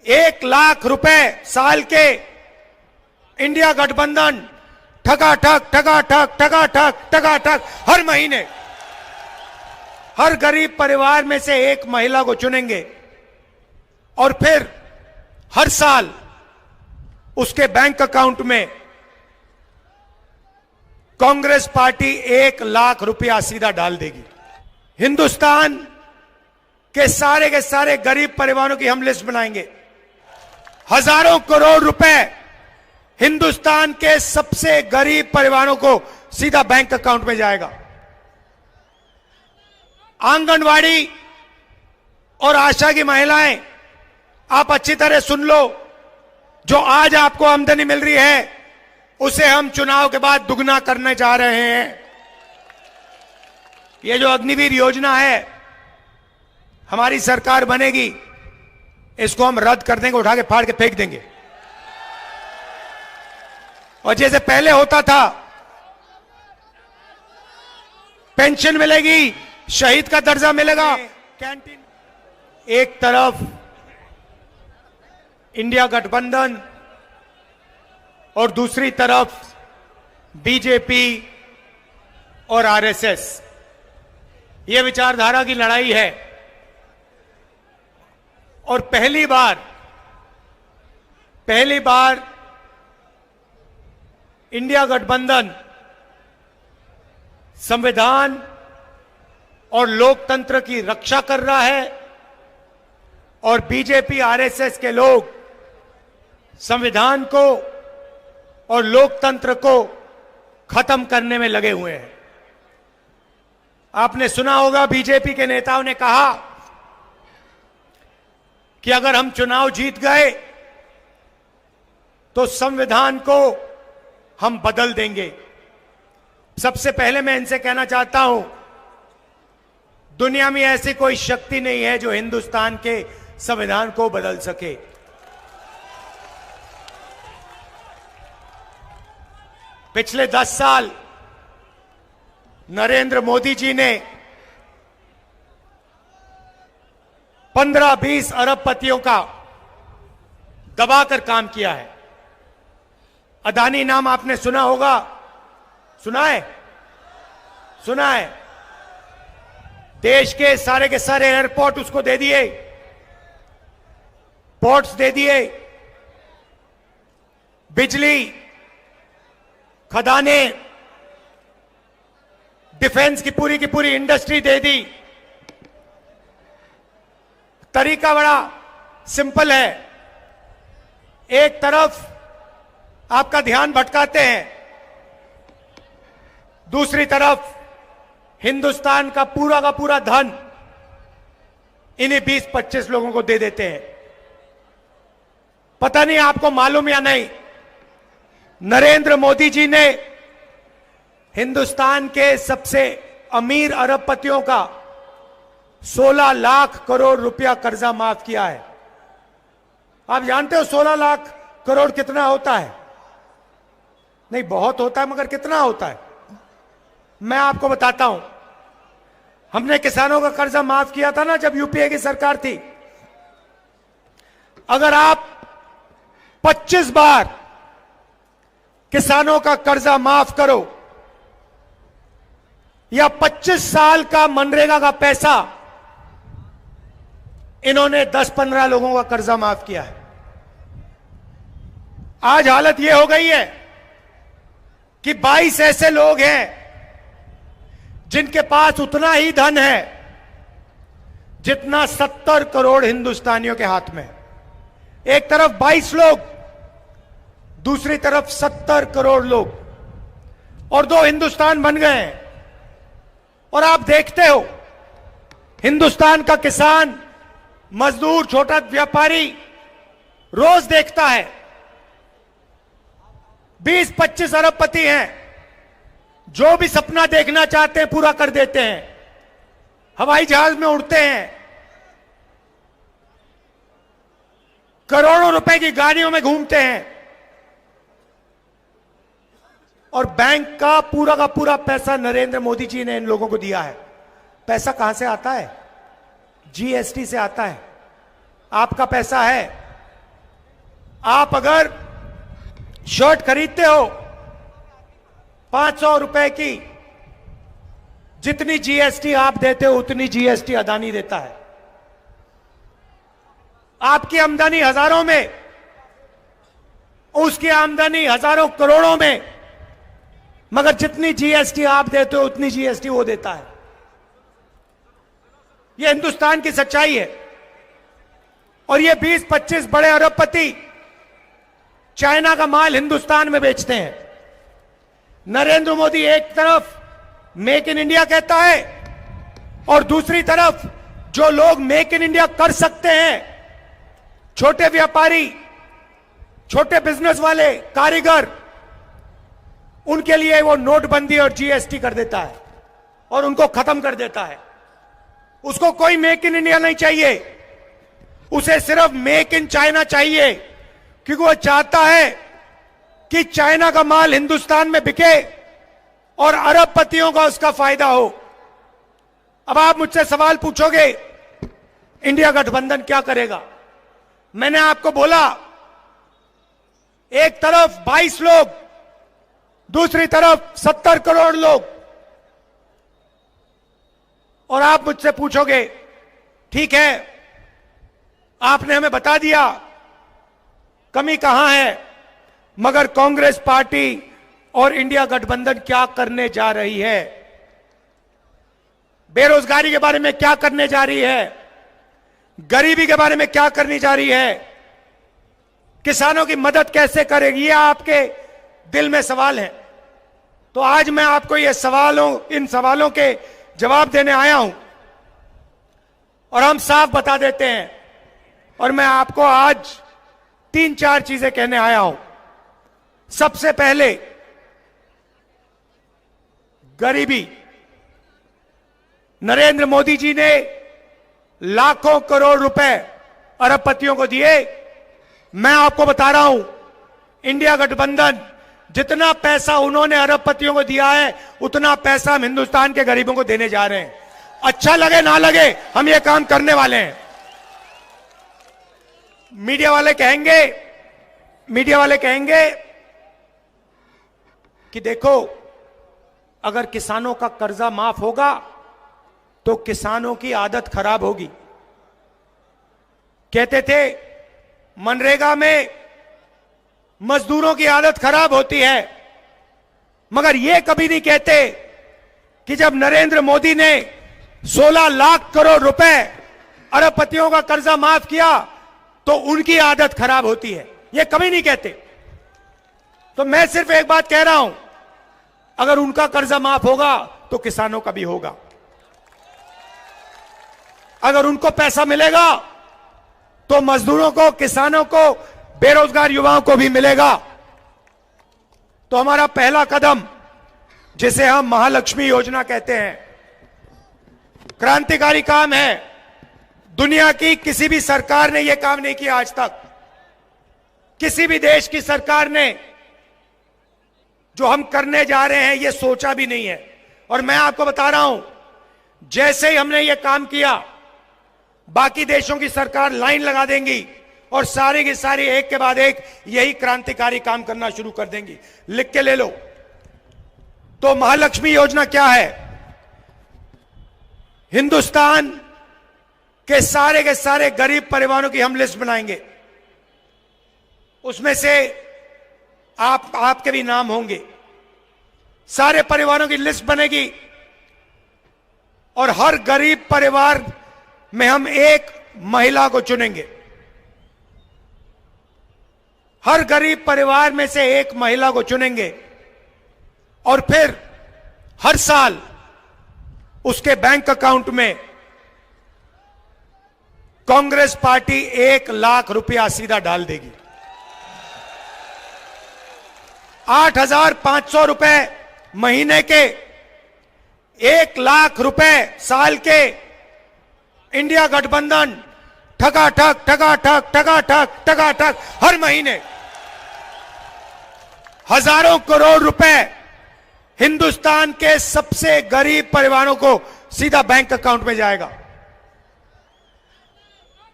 1,00,000 साल के इंडिया गठबंधन ठगाठक ठगाठक ठगाठक ठगाठक हर महीने हर गरीब परिवार में से एक महिला को चुनेंगे और फिर हर साल उसके बैंक अकाउंट में कांग्रेस पार्टी 1,00,000 रुपया सीधा डाल देगी। हिंदुस्तान के सारे गरीब परिवारों की हम लिस्ट बनाएंगे। हजारों करोड़ रुपए हिंदुस्तान के सबसे गरीब परिवारों को सीधा बैंक अकाउंट में जाएगा। आंगनवाड़ी और आशा की महिलाएं, आप अच्छी तरह सुन लो, जो आज आपको आमदनी मिल रही है उसे हम चुनाव के बाद दुगना करने जा रहे हैं। ये जो अग्निवीर योजना है, हमारी सरकार बनेगी, इसको हम रद्द कर देंगे, उठा के फाड़ के फेंक देंगे। और जैसे पहले होता था, पेंशन मिलेगी, शहीद का दर्जा मिलेगा, कैंटीन। एक तरफ इंडिया गठबंधन और दूसरी तरफ बीजेपी और आरएसएस, ये विचारधारा की लड़ाई है। और पहली बार इंडिया गठबंधन संविधान और लोकतंत्र की रक्षा कर रहा है और बीजेपी आरएसएस के लोग संविधान को और लोकतंत्र को खत्म करने में लगे हुए हैं। आपने सुना होगा, बीजेपी के नेताओं ने कहा कि अगर हम चुनाव जीत गए तो संविधान को हम बदल देंगे। सबसे पहले मैं इनसे कहना चाहता हूं, दुनिया में ऐसी कोई शक्ति नहीं है जो हिंदुस्तान के संविधान को बदल सके। पिछले 10 साल नरेंद्र मोदी जी ने 15-20 अरबपतियों का दबाकर काम किया है। अदानी नाम आपने सुना होगा, सुना है? देश के सारे एयरपोर्ट उसको दे दिए, पोर्ट्स दे दिए, बिजली, खदाने, डिफेंस की पूरी इंडस्ट्री दे दी। तरीका बड़ा सिंपल है, एक तरफ आपका ध्यान भटकाते हैं, दूसरी तरफ हिंदुस्तान का पूरा धन इन्हीं 20-25 लोगों को दे देते हैं। पता नहीं आपको मालूम या नहीं, नरेंद्र मोदी जी ने हिंदुस्तान के सबसे अमीर अरबपतियों का 16 लाख करोड़ रुपया कर्जा माफ किया है। आप जानते हो 16 लाख करोड़ कितना होता है? नहीं, बहुत होता है, मगर कितना होता है मैं आपको बताता हूं। हमने किसानों का कर्जा माफ किया था ना, जब यूपीए की सरकार थी। अगर आप 25 बार किसानों का कर्जा माफ करो या 25 साल का मनरेगा का पैसा, इन्होंने 10-15 लोगों का कर्जा माफ किया है। आज हालत यह हो गई है कि 22 ऐसे लोग हैं जिनके पास उतना ही धन है जितना 70 करोड़ हिंदुस्तानियों के हाथ में। एक तरफ 22 लोग, दूसरी तरफ 70 करोड़ लोग, और 2 हिंदुस्तान बन गए हैं। और आप देखते हो, हिंदुस्तान का किसान, मजदूर, छोटा व्यापारी रोज देखता है 20-25 अरबपति हैं, जो भी सपना देखना चाहते हैं पूरा कर देते हैं, हवाई जहाज में उड़ते हैं, करोड़ों रुपए की गाड़ियों में घूमते हैं, और बैंक का पूरा पैसा नरेंद्र मोदी जी ने इन लोगों को दिया है। पैसा कहां से आता है? जीएसटी से आता है। आपका पैसा है, आप अगर शर्ट खरीदते हो 500 रुपए की, जितनी जीएसटी आप देते हो उतनी जीएसटी अदानी देता है। आपकी आमदनी हजारों में, उसकी आमदनी हजारों करोड़ों में, मगर जितनी जीएसटी आप देते हो उतनी जीएसटी वो देता है। यह हिंदुस्तान की सच्चाई है। और ये 20-25 बड़े अरबपति चाइना का माल हिंदुस्तान में बेचते हैं। नरेंद्र मोदी एक तरफ मेक इन इंडिया कहता है और दूसरी तरफ जो लोग मेक इन इंडिया कर सकते हैं, छोटे व्यापारी, छोटे बिजनेस वाले, कारीगर, उनके लिए वो नोटबंदी और जीएसटी कर देता है और उनको खत्म कर देता है। उसको कोई मेक इन इंडिया नहीं चाहिए, उसे सिर्फ मेक इन चाइना चाहिए, क्योंकि वो चाहता है कि चाइना का माल हिंदुस्तान में बिके और अरबपतियों का उसका फायदा हो। अब आप मुझसे सवाल पूछोगे, इंडिया गठबंधन क्या करेगा? मैंने आपको बोला, एक तरफ 22 लोग, दूसरी तरफ 70 करोड़ लोग। और आप मुझसे पूछोगे, ठीक है, आपने हमें बता दिया कमी कहां है, मगर कांग्रेस पार्टी और इंडिया गठबंधन क्या करने जा रही है? बेरोजगारी के बारे में क्या करने जा रही है? गरीबी के बारे में क्या करने जा रही है? किसानों की मदद कैसे करेगी? ये आपके दिल में सवाल है। तो आज मैं आपको इन सवालों के जवाब देने आया हूं और हम साफ बता देते हैं। और मैं आपको आज 3-4 चीजें कहने आया हूं। सबसे पहले, गरीबी। नरेंद्र मोदी जी ने लाखों करोड़ रुपए अरबपतियों को दिए। मैं आपको बता रहा हूं, इंडिया गठबंधन जितना पैसा उन्होंने अरबपतियों को दिया है, उतना पैसा हम हिंदुस्तान के गरीबों को देने जा रहे हैं। अच्छा लगे ना लगे, हम ये काम करने वाले हैं। मीडिया वाले कहेंगे कि देखो, अगर किसानों का कर्जा माफ होगा तो किसानों की आदत खराब होगी। कहते थे मनरेगा में मजदूरों की आदत खराब होती है, मगर यह कभी नहीं कहते कि जब नरेंद्र मोदी ने 16 लाख करोड़ रुपए अरबपतियों का कर्जा माफ किया तो उनकी आदत खराब होती है। यह कभी नहीं कहते। तो मैं सिर्फ एक बात कह रहा हूं, अगर उनका कर्जा माफ होगा तो किसानों का भी होगा। अगर उनको पैसा मिलेगा तो मजदूरों को, किसानों को, बेरोजगार युवाओं को भी मिलेगा। तो हमारा पहला कदम, जिसे हम महालक्ष्मी योजना कहते हैं, क्रांतिकारी काम है। दुनिया की किसी भी सरकार ने यह काम नहीं किया आज तक। किसी भी देश की सरकार ने जो हम करने जा रहे हैं यह सोचा भी नहीं है। और मैं आपको बता रहा हूं, जैसे ही हमने यह काम किया, बाकी देशों की सरकार लाइन लगा देंगी और सारी की सारी एक के बाद एक यही क्रांतिकारी काम करना शुरू कर देंगी। लिख के ले लो। तो महालक्ष्मी योजना क्या है? हिंदुस्तान के सारे गरीब परिवारों की हम लिस्ट बनाएंगे। उसमें से आपके भी नाम होंगे। सारे परिवारों की लिस्ट बनेगी और हर गरीब परिवार में हम एक महिला को चुनेंगे। हर गरीब परिवार में से एक महिला को चुनेंगे और फिर हर साल उसके बैंक अकाउंट में कांग्रेस पार्टी 1 लाख रुपया सीधा डाल देगी। 8,500 रुपए महीने के, 1 लाख रुपए साल के, इंडिया गठबंधन ठगाठक ठगाठक ठगाठक ठगाठक हर महीने हजारों करोड़ रुपए हिंदुस्तान के सबसे गरीब परिवारों को सीधा बैंक अकाउंट में जाएगा।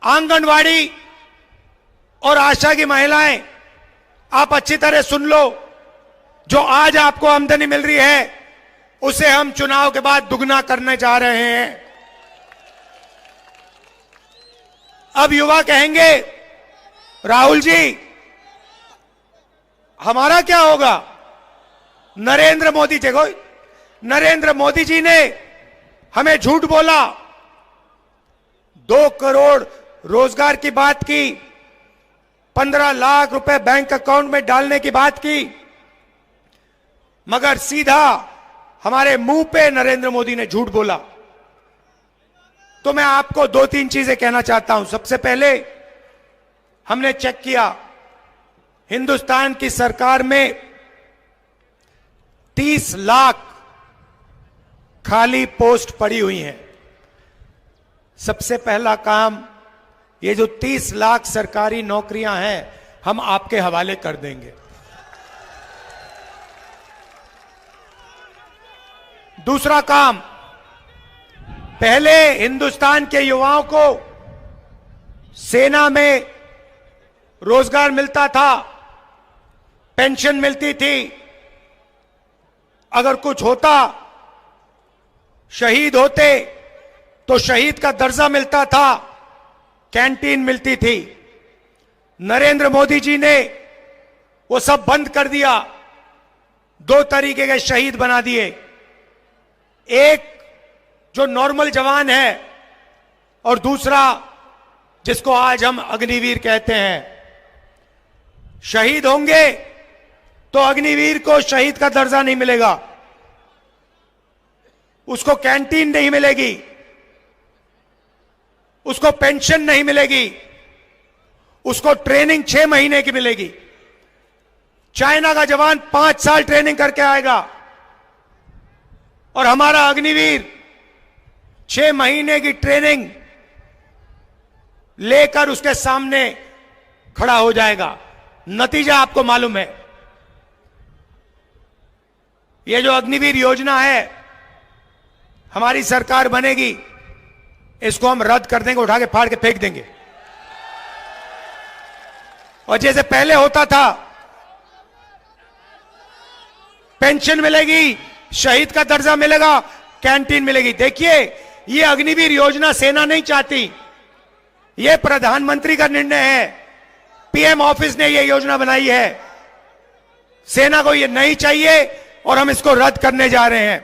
आंगनवाड़ी और आशा की महिलाएं, आप अच्छी तरह सुन लो, जो आज आपको आमदनी मिल रही है उसे हम चुनाव के बाद दुगना करने जा रहे हैं। अब युवा कहेंगे, राहुल जी हमारा क्या होगा? नरेंद्र मोदी जी ने हमें झूठ बोला, 2 करोड़ रोजगार की बात की, 15 लाख रुपए बैंक अकाउंट में डालने की बात की, मगर सीधा हमारे मुंह पे नरेंद्र मोदी ने झूठ बोला। तो मैं आपको 2-3 चीजें कहना चाहता हूं। सबसे पहले, हमने चेक किया, हिंदुस्तान की सरकार में 30 लाख खाली पोस्ट पड़ी हुई हैं। सबसे पहला काम, ये जो 30 लाख सरकारी नौकरियां हैं, हम आपके हवाले कर देंगे। दूसरा काम, पहले हिंदुस्तान के युवाओं को सेना में रोजगार मिलता था, पेंशन मिलती थी, अगर कुछ होता, शहीद होते तो शहीद का दर्जा मिलता था, कैंटीन मिलती थी। नरेंद्र मोदी जी ने वो सब बंद कर दिया, 2 तरीके के शहीद बना दिए। एक जो नॉर्मल जवान है और दूसरा जिसको आज हम अग्निवीर कहते हैं। शहीद होंगे तो अग्निवीर को शहीद का दर्जा नहीं मिलेगा, उसको कैंटीन नहीं मिलेगी, उसको पेंशन नहीं मिलेगी, उसको ट्रेनिंग 6 महीने की मिलेगी। चाइना का जवान 5 साल ट्रेनिंग करके आएगा और हमारा अग्निवीर 6 महीने की ट्रेनिंग लेकर उसके सामने खड़ा हो जाएगा। नतीजा आपको मालूम है। ये जो अग्निवीर योजना है, हमारी सरकार बनेगी, इसको हम रद्द कर देंगे, उठा के फाड़ के फेंक देंगे। और जैसे पहले होता था, पेंशन मिलेगी, शहीद का दर्जा मिलेगा, कैंटीन मिलेगी। देखिए, ये अग्निवीर योजना सेना नहीं चाहती, ये प्रधानमंत्री का निर्णय है, पीएम ऑफिस ने ये योजना बनाई है। सेना को ये नहीं चाहिए और हम इसको रद्द करने जा रहे हैं।